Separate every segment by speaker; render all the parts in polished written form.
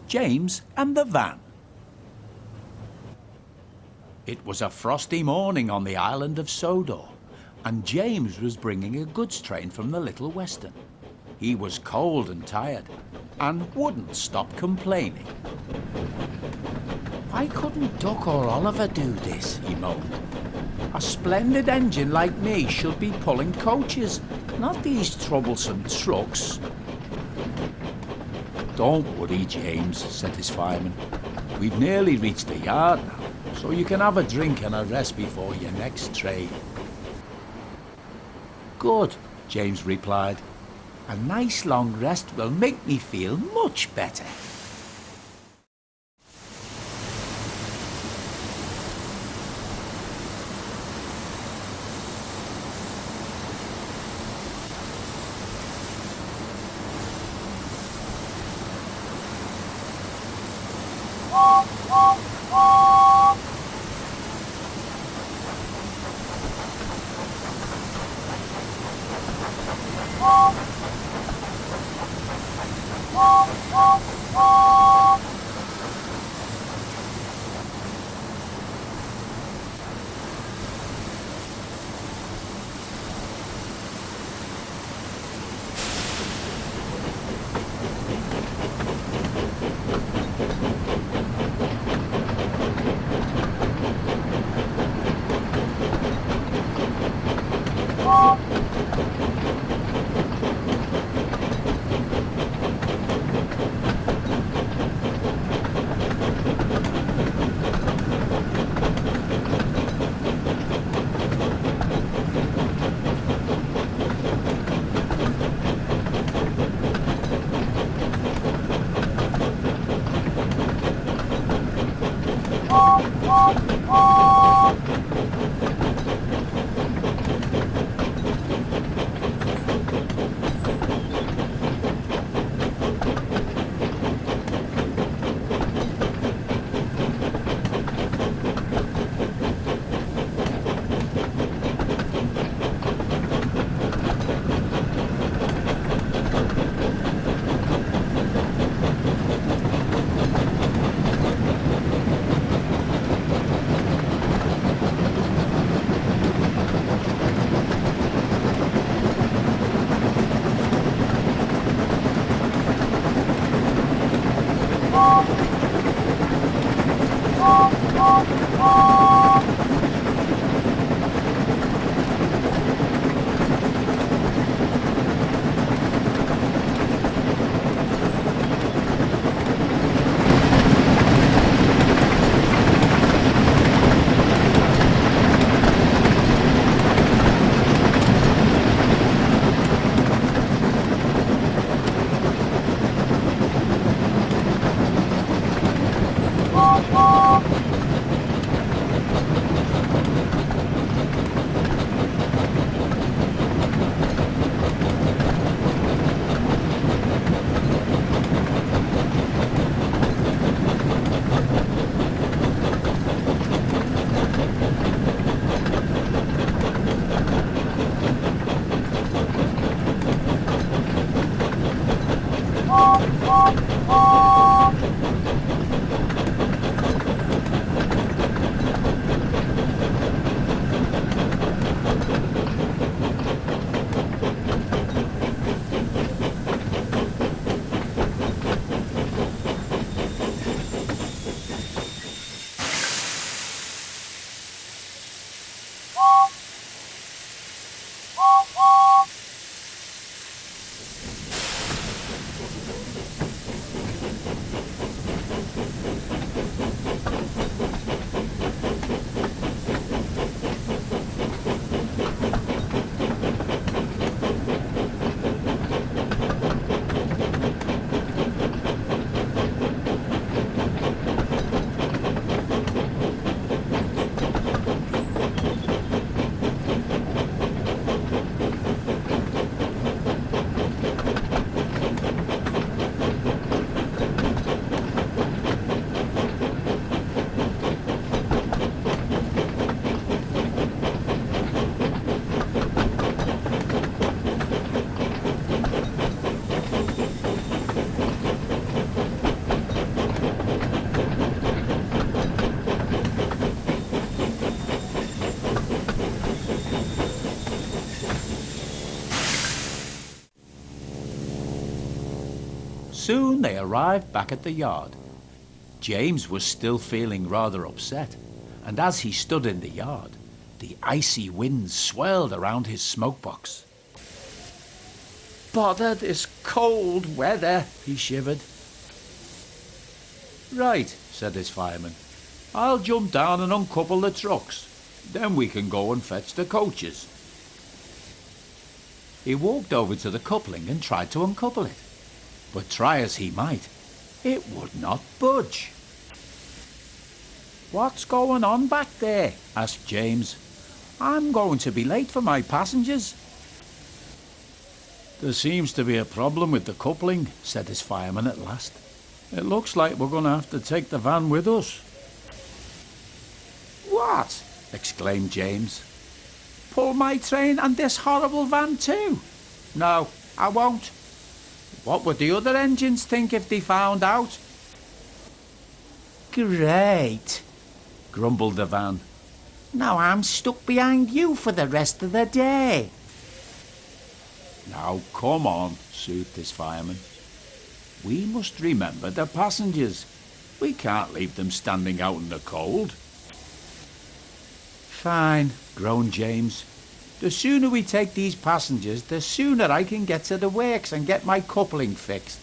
Speaker 1: James and the Van. It was a frosty morning on the island of Sodor, and James was bringing a goods train from the Little Western. He was cold and tired, and wouldn't stop complaining. Why couldn't Duck or Oliver do this, he moaned. A splendid engine like me should be pulling coaches, not these troublesome trucks. Don't worry, James, said his fireman. We've nearly reached the yard now, so you can have a drink and a rest before your next train. Good, James replied. A nice long rest will make me feel much better. Soon they arrived back at the yard. James was still feeling rather upset, and as he stood in the yard, the icy wind swirled around his smokebox. "Bother this cold weather," he shivered. "Right," said his fireman. "I'll jump down and uncouple the trucks. Then we can go and fetch the coaches." He walked over to the coupling and tried to uncouple it, but try as he might, it would not budge. "What's going on back there?" asked James. "I'm going to be late for my passengers." "There seems to be a problem with the coupling," said his fireman at last. "It looks like we're going to have to take the van with us." "What?" exclaimed James. "Pull my train and this horrible van too? No, I won't. What would the other engines think if they found out?" "Great," grumbled the van. "Now I'm stuck behind you for the rest of the day." "Now come on," soothed his fireman. "We must remember the passengers. We can't leave them standing out in the cold." "Fine," groaned James. "The sooner we take these passengers, the sooner I can get to the works and get my coupling fixed."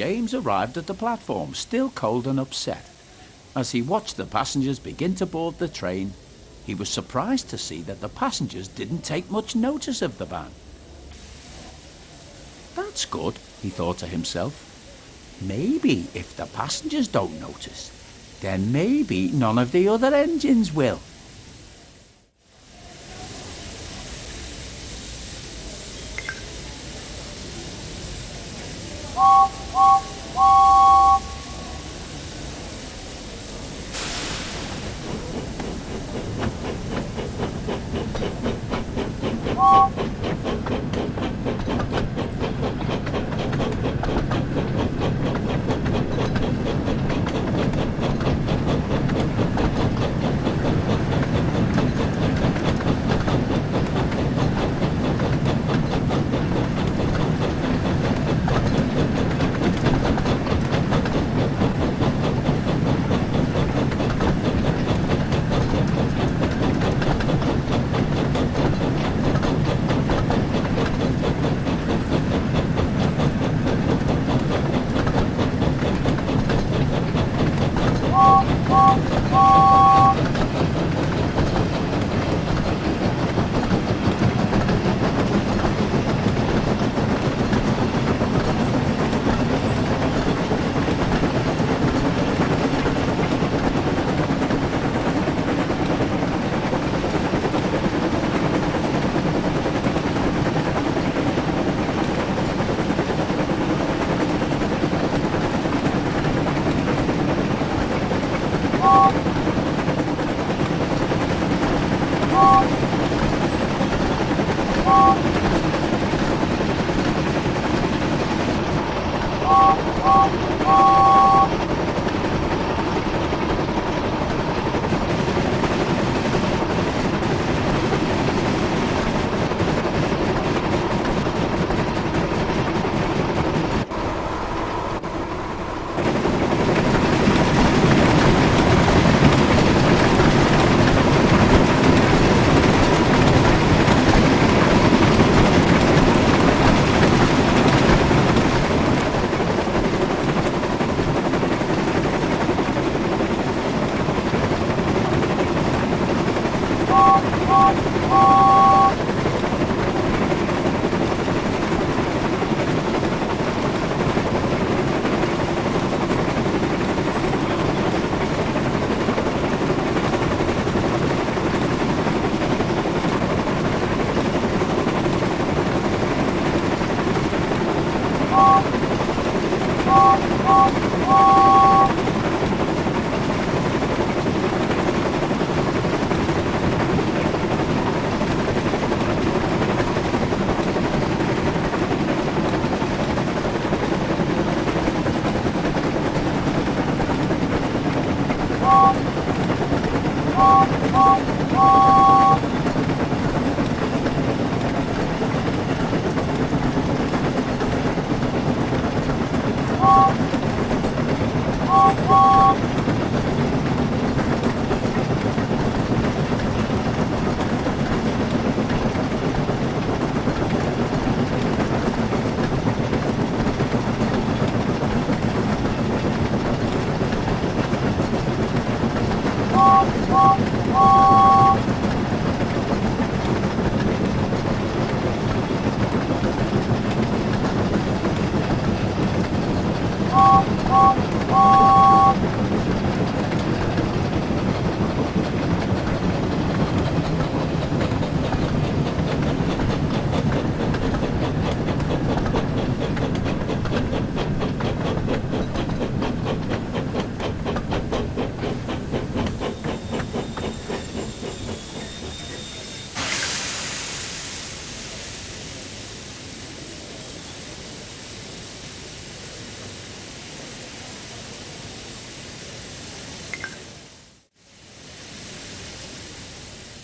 Speaker 1: James arrived at the platform, still cold and upset. As he watched the passengers begin to board the train, he was surprised to see that the passengers didn't take much notice of the ban. That's good, he thought to himself. Maybe if the passengers don't notice, then maybe none of the other engines will.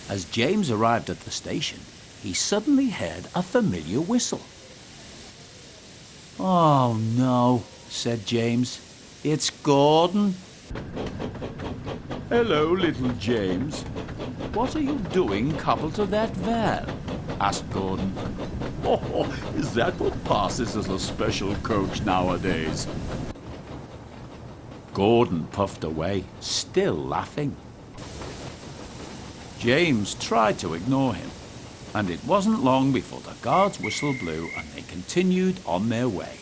Speaker 1: As James arrived at the station, he suddenly heard a familiar whistle. "Oh no," said James. "It's Gordon." "Hello, little James. What are you doing coupled to that van?" asked Gordon. "Oh, is that what passes as a special coach nowadays?" Gordon puffed away, still laughing. James tried to ignore him, and it wasn't long before the guard's whistle blew and they continued on their way.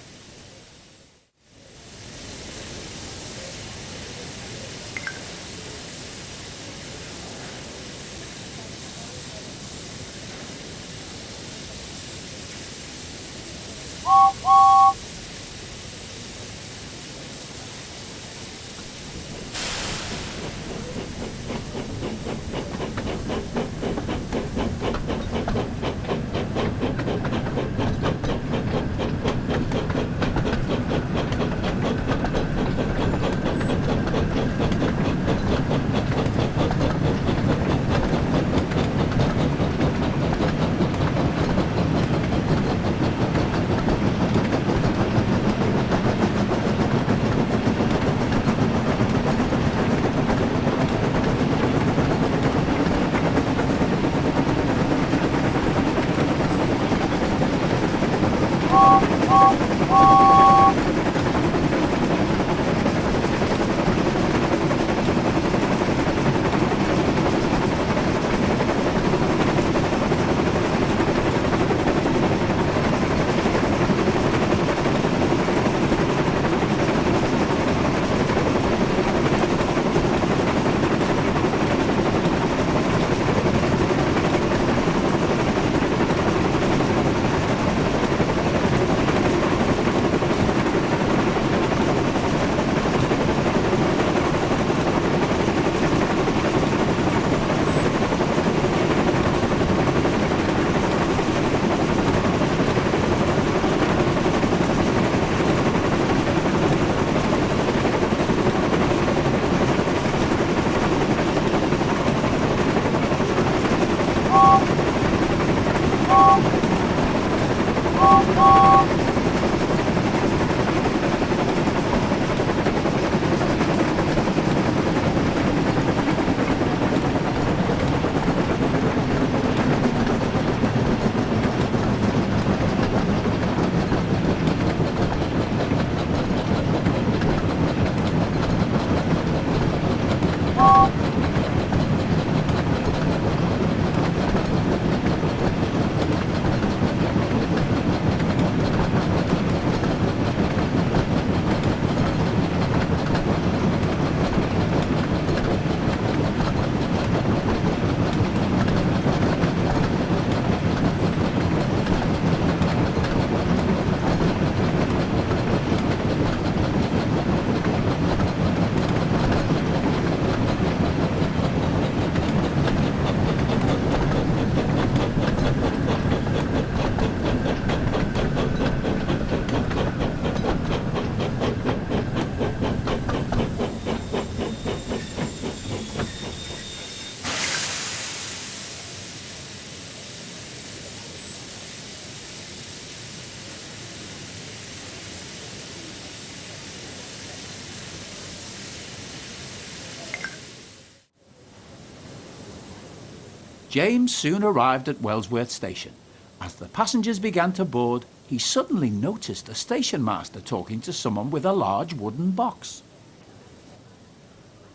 Speaker 1: James soon arrived at Wellsworth Station. As the passengers began to board, he suddenly noticed the station master talking to someone with a large wooden box.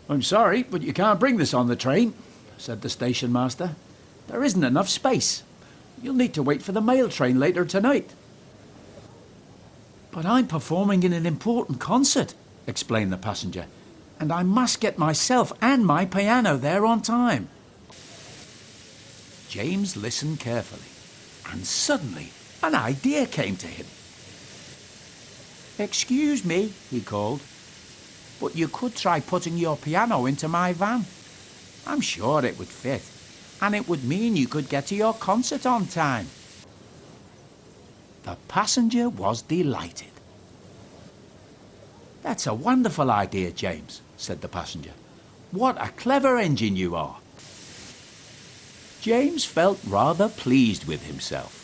Speaker 1: "I'm sorry, but you can't bring this on the train," said the station master. "There isn't enough space. You'll need to wait for the mail train later tonight." "But I'm performing in an important concert," explained the passenger, "and I must get myself and my piano there on time." James listened carefully, and suddenly an idea came to him. "Excuse me," he called, "but you could try putting your piano into my van. I'm sure it would fit, and it would mean you could get to your concert on time." The passenger was delighted. "That's a wonderful idea, James," said the passenger. "What a clever engine you are." James felt rather pleased with himself.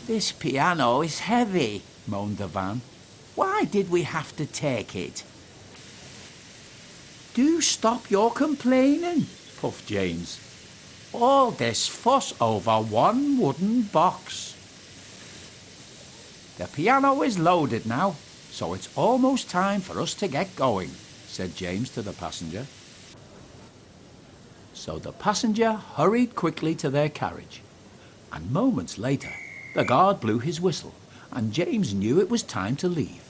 Speaker 1: "This piano is heavy," moaned the van. "Why did we have to take it?" "Do stop your complaining," puffed James. "All this fuss over one wooden box." "The piano is loaded now, so it's almost time for us to get going," said James to the passenger. So the passenger hurried quickly to their carriage, and moments later the guard blew his whistle, and James knew it was time to leave.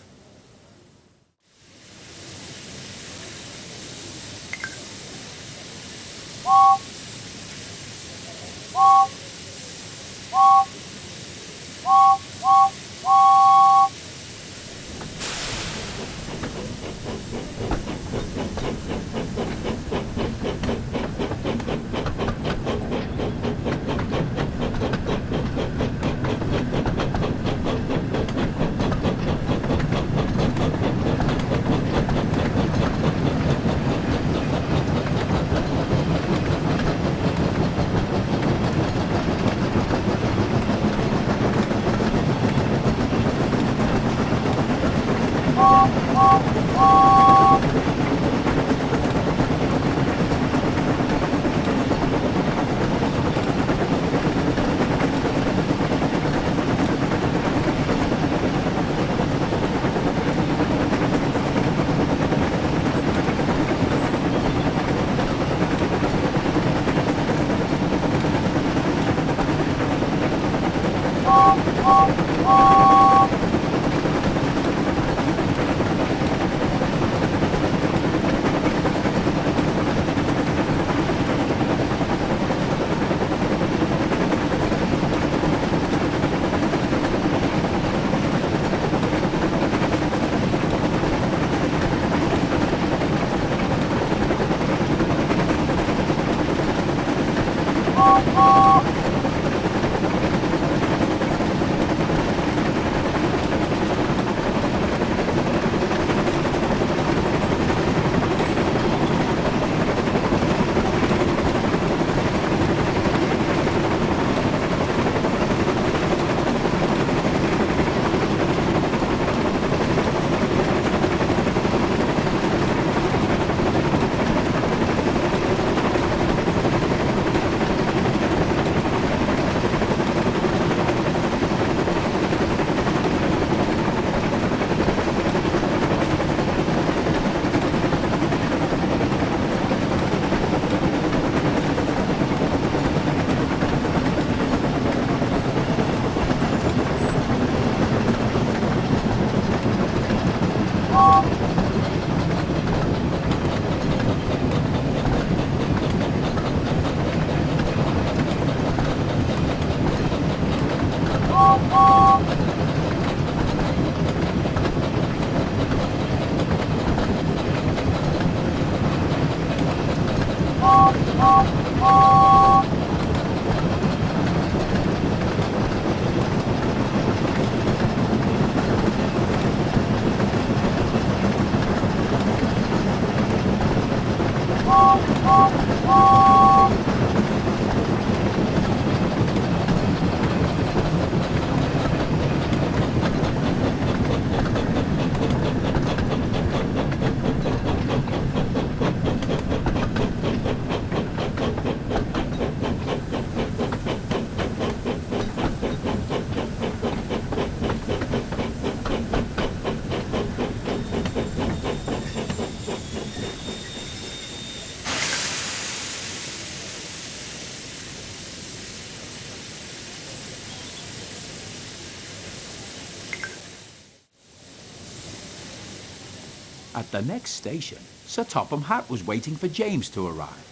Speaker 1: At the next station, Sir Topham Hatt was waiting for James to arrive.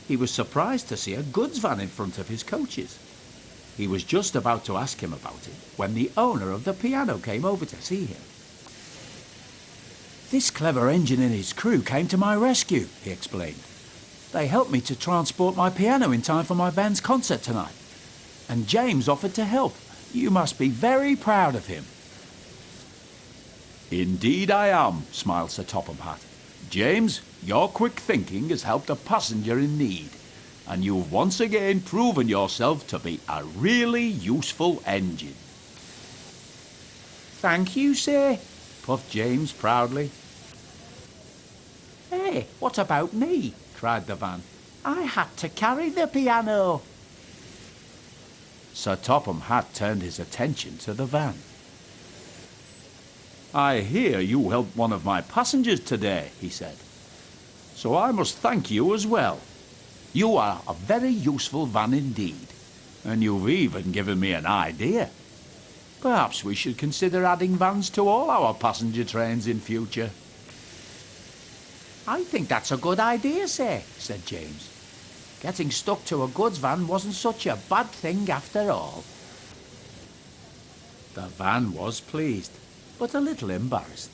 Speaker 1: He was surprised to see a goods van in front of his coaches. He was just about to ask him about it when the owner of the piano came over to see him. "This clever engine and his crew came to my rescue," he explained. "They helped me to transport my piano in time for my band's concert tonight. And James offered to help. You must be very proud of him." Indeed I am, smiled Sir Topham Hatt. James, your quick thinking has helped a passenger in need, and you've once again proven yourself to be a really useful engine. Thank you, sir, puffed James proudly. Hey, what about me? Cried the van. I had to carry the piano. Sir Topham Hatt turned his attention to the van. I hear you helped one of my passengers today, he said. So I must thank you as well. You are a very useful van indeed, and you've even given me an idea. Perhaps we should consider adding vans to all our passenger trains in future. I think that's a good idea, sir, said James. Getting stuck to a goods van wasn't such a bad thing after all. The van was pleased, but a little embarrassed.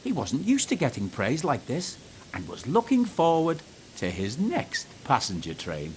Speaker 1: He wasn't used to getting praise like this, and was looking forward to his next passenger train.